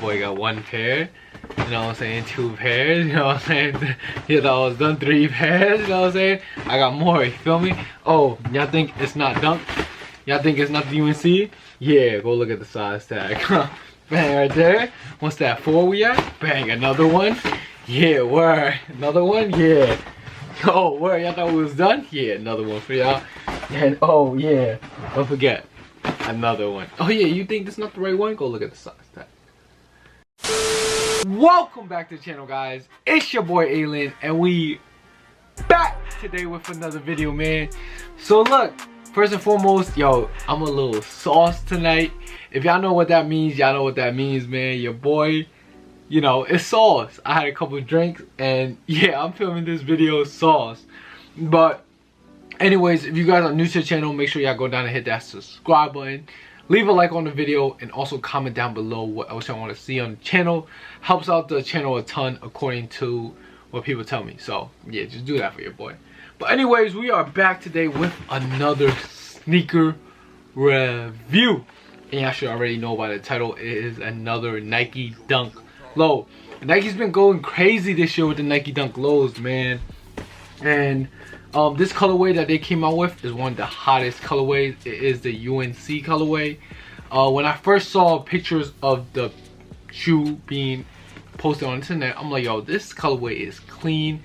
Boy got one pair, you know what I'm saying, 2 pairs, you know what I'm saying, you thought I was done 3 pairs, you know what I'm saying, I got more, you feel me? Oh, y'all think it's not Dunk? Y'all think it's not the UNC? Yeah, go look at the size tag. Bang, right there. What's that, 4 we at? Bang, another one. Yeah, word. Another one, yeah. Oh, word, y'all thought we was done? Yeah, another one for y'all. And oh yeah, don't forget, another one. Oh yeah, you think this is not the right one? Go look at the size tag. Welcome back to the channel, guys. It's your boy Alien, and we back today with another video, man. So look, first and foremost, yo, I'm a little sauce tonight. If y'all know what that means, y'all know what that means, man. Your boy, you know, it's sauce. I had a couple of drinks, and yeah, I'm filming this video sauce. But anyways, if you guys are new to the channel, make sure y'all go down and hit that subscribe button. Leave a like on the video and also comment down below what else y'all want to see on the channel. Helps out the channel a ton according to what people tell me. So yeah, just do that for your boy. But anyways, we are back today with another sneaker review. And y'all should already know by the title, it is another Nike Dunk Low. Nike's been going crazy this year with the Nike Dunk Lows, man. And this colorway that they came out with is one of the hottest colorways. It is the UNC colorway. When I first saw pictures of the shoe being posted on the internet, I'm like, yo, this colorway is clean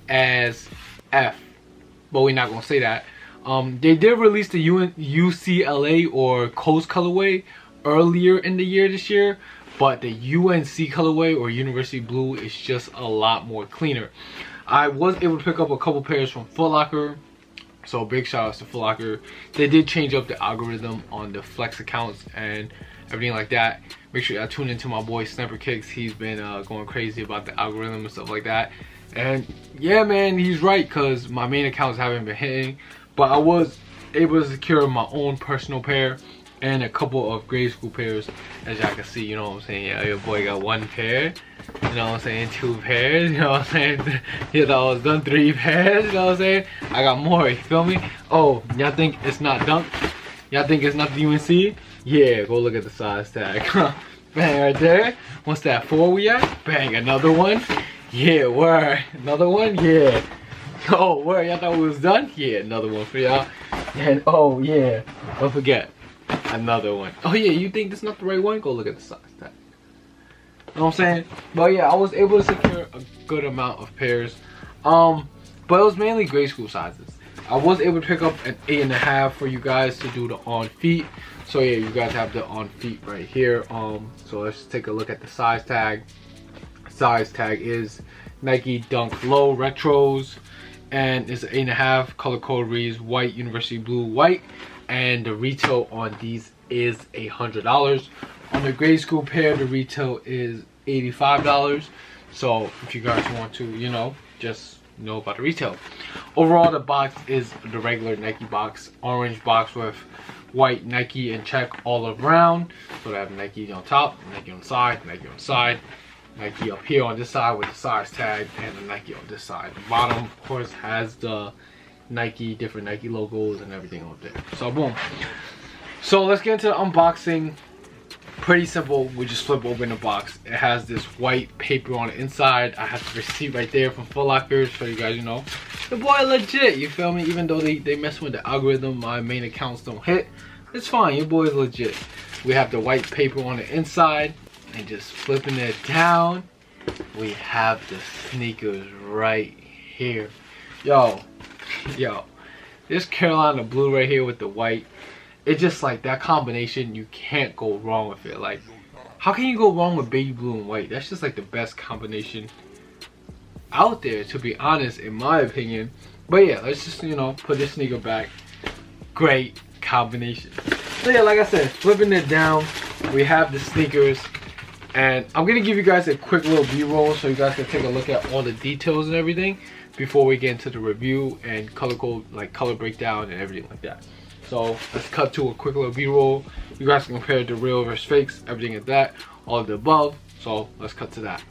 as F. But we're not gonna say that. They did release the UCLA or Coast colorway earlier in the year this year, but the UNC colorway or University Blue is just a lot more cleaner. I was able to pick up a couple pairs from Foot Locker, so big shout outs to Foot Locker. They did change up the algorithm on the flex accounts and everything like that. Make sure y'all tune into my boy Sniper Kicks. He's been going crazy about the algorithm and stuff like that. And yeah, man, he's right, because my main accounts haven't been hitting, but I was able to secure my own personal pair and a couple of grade school pairs, as y'all can see. You know what I'm saying? Yeah, your boy got 1 pair, you know what I'm saying, 2 pairs, you know what I'm saying, you thought I was done 3 pairs, you know what I'm saying, I got more, you feel me? Oh, y'all think it's not Dunk? Y'all think it's not the UNC? Yeah, go look at the size tag. Bang, right there. What's that, 4 we at? Bang, another one. Yeah, word. Another one, yeah. Oh, word, y'all thought we was done? Yeah, another one for y'all. And oh yeah, don't forget, another one. Oh yeah, you think this is not the right one? Go look at the size tag. You know what I'm saying? But yeah, I was able to secure a good amount of pairs. But it was mainly grade school sizes. I was able to pick up an 8.5 for you guys to do the on feet. So yeah, you guys have the on feet right here. So let's take a look at the size tag. Size tag is Nike Dunk Low Retros, and it's 8.5. Color code reads white, University Blue white, and the retail on these is $100. On the grade school pair, the retail is $85. So if you guys want to, you know, just know about the retail. Overall, the box is the regular Nike box, orange box with white Nike and check all around. So they have Nike on top, Nike on the side, Nike on the side, Nike up here on this side with the size tag, and the Nike on this side. The bottom, of course, has the Nike, different Nike logos and everything up there. So boom. So let's get into the unboxing. Pretty simple. We just flip open the box. It has this white paper on the inside. I have the receipt right there from Foot Locker, so you guys, you know, the boy legit, you feel me? Even though they mess with the algorithm, my main accounts don't hit, it's fine, your boy is legit. We have the white paper on the inside, and just flipping it down, we have the sneakers right here. Yo, this Carolina blue right here with the white, it's just like that combination, you can't go wrong with it. Like, how can you go wrong with baby blue and white? That's just like the best combination out there, to be honest, in my opinion. But yeah, let's just, you know, put this sneaker back. Great combination. So yeah, like I said, flipping it down, we have the sneakers, and I'm gonna give you guys a quick little b-roll so you guys can take a look at all the details and everything before we get into the review and color code, like color breakdown and everything like that. So let's cut to a quick little b-roll. You guys can compare the real versus fakes, everything like that, all of the above. So let's cut to that.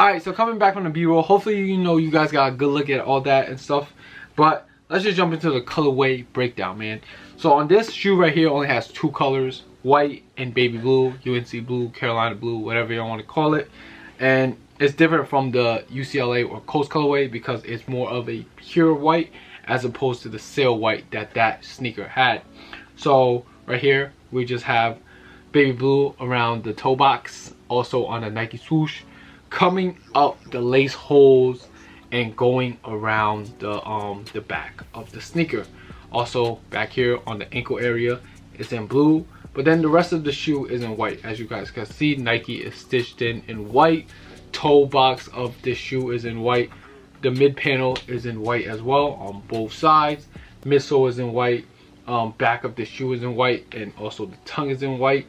Alright, so coming back from the B-roll, hopefully you guys got a good look at all that and stuff. But let's just jump into the colorway breakdown, man. So on this shoe right here only has 2 colors, white and baby blue, UNC blue, Carolina blue, whatever you want to call it. And it's different from the UCLA or Coast colorway because it's more of a pure white as opposed to the sail white that sneaker had. So right here we just have baby blue around the toe box, also on a Nike swoosh, coming up the lace holes and going around the back of the sneaker. Also back here on the ankle area it's in blue, but then the rest of the shoe is in white. As you guys can see, Nike is stitched in white. Toe box of this shoe is in white. The mid panel is in white as well on both sides. Midsole is in white. Back of the shoe is in white, and also the tongue is in white.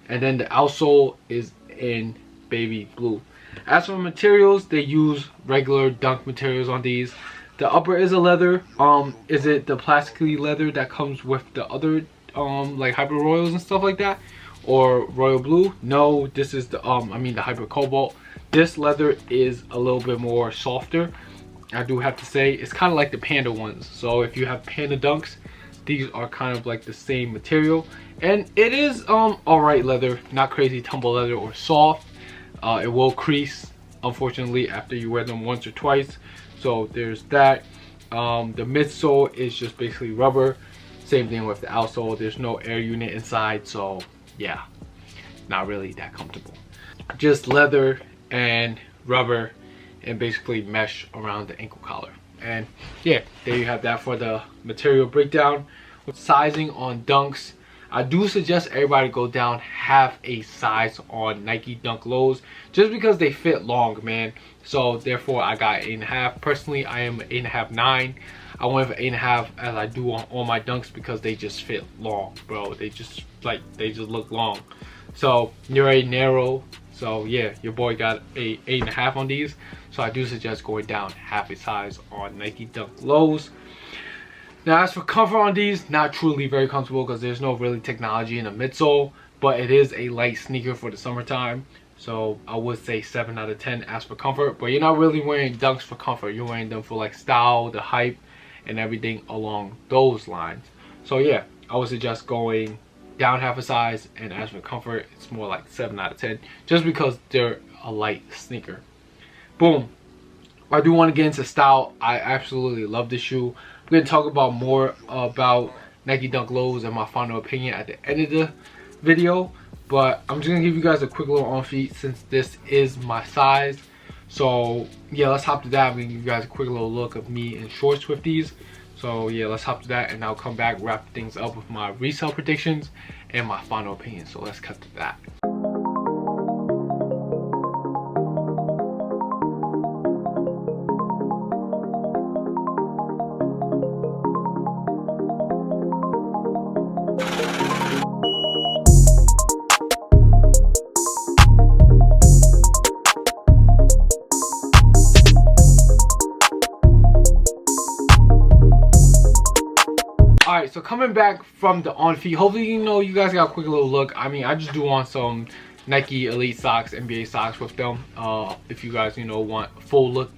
And then the outsole is in baby blue. As for materials, they use regular Dunk materials on these. The upper is a leather. Is it the plasticky leather that comes with the other like Hybrid Royals and stuff like that, or Royal Blue? No, this is the the Hybrid Cobalt. This leather is a little bit more softer, I do have to say. It's kind of like the Panda ones. So if you have Panda Dunks, these are kind of like the same material, and it is alright leather, not crazy tumble leather or soft. It will crease, unfortunately, after you wear them once or twice. So there's that. The midsole is just basically rubber. Same thing with the outsole. There's no air unit inside, so yeah, not really that comfortable. Just leather and rubber and basically mesh around the ankle collar. And yeah, there you have that for the material breakdown. With sizing on Dunks, I do suggest everybody go down half a size on Nike Dunk Lows, just because they fit long, man. So therefore I got 8.5. Personally, I am 8.5, 9. I went for 8.5 as I do on all my Dunks because they just fit long, bro. They just look long. So you're a narrow. So yeah, your boy got a 8.5 on these. So I do suggest going down half a size on Nike Dunk Lows. Now as for comfort on these, not truly very comfortable because there's no really technology in the midsole, but it is a light sneaker for the summertime. So I would say 7 out of 10 as for comfort. But you're not really wearing Dunks for comfort. You're wearing them for like style, the hype, and everything along those lines. So yeah, I would suggest going down half a size, and as for comfort, it's more like 7 out of 10, just because they're a light sneaker. Boom. I do want to get into style. I absolutely love this shoe. I'm going to talk about more about Nike Dunk Lows and my final opinion at the end of the video, but I'm just going to give you guys a quick little on feet since this is my size. So yeah, let's hop to that. I'm going to give you guys a quick little look of me in short Swifties. So yeah, let's hop to that, and I'll come back, wrap things up with my resale predictions and my final opinion. So let's cut to that. Alright, so coming back from the on feet, hopefully you guys got a quick little look. I mean, I just do want some Nike Elite socks, NBA socks with them. If you guys want full look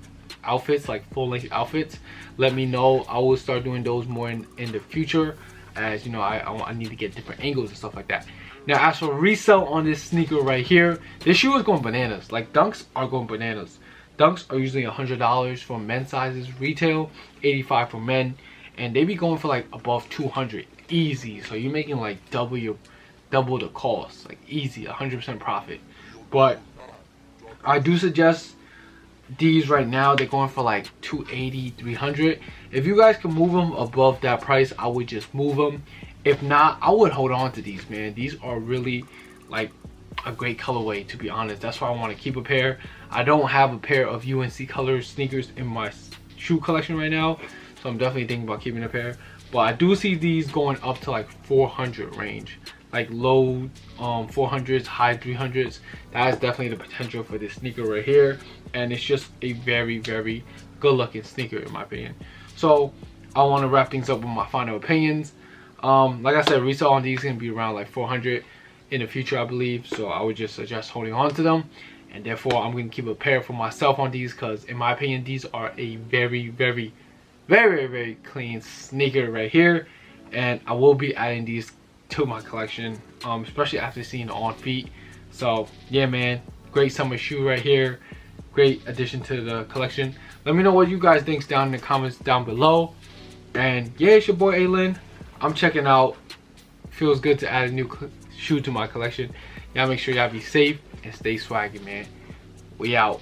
outfits, like full length outfits, let me know. I will start doing those more in the future, as I need to get different angles and stuff like that. Now as for resale on this sneaker right here, this shoe is going bananas. Like Dunks are going bananas. Dunks are usually $100 for men's sizes retail, $85 for men. And they be going for like above 200 easy. So you're making like double the cost, like easy, 100% profit. But I do suggest these right now. They're going for like 280, 300. If you guys can move them above that price, I would just move them. If not, I would hold on to these, man. These are really like a great colorway, to be honest. That's why I want to keep a pair. I don't have a pair of UNC color sneakers in my shoe collection right now, so I'm definitely thinking about keeping a pair. But I do see these going up to like 400 range, like low 400s, high 300s. That is definitely the potential for this sneaker right here, and it's just a very, very good looking sneaker in my opinion. So I want to wrap things up with my final opinions. Like I said, resale on these is gonna be around like 400 in the future, I believe. So I would just suggest holding on to them. and therefore I'm going to keep a pair for myself on these, because in my opinion these are a very clean sneaker right here, and I will be adding these to my collection, especially after seeing the on feet. So yeah man, great summer shoe right here, great addition to the collection. Let me know what you guys think down in the comments down below. And yeah, it's your boy Aylin. I'm checking out. Feels good to add a new shoe to my collection. Y'all make sure y'all be safe and stay swaggy, man. We out.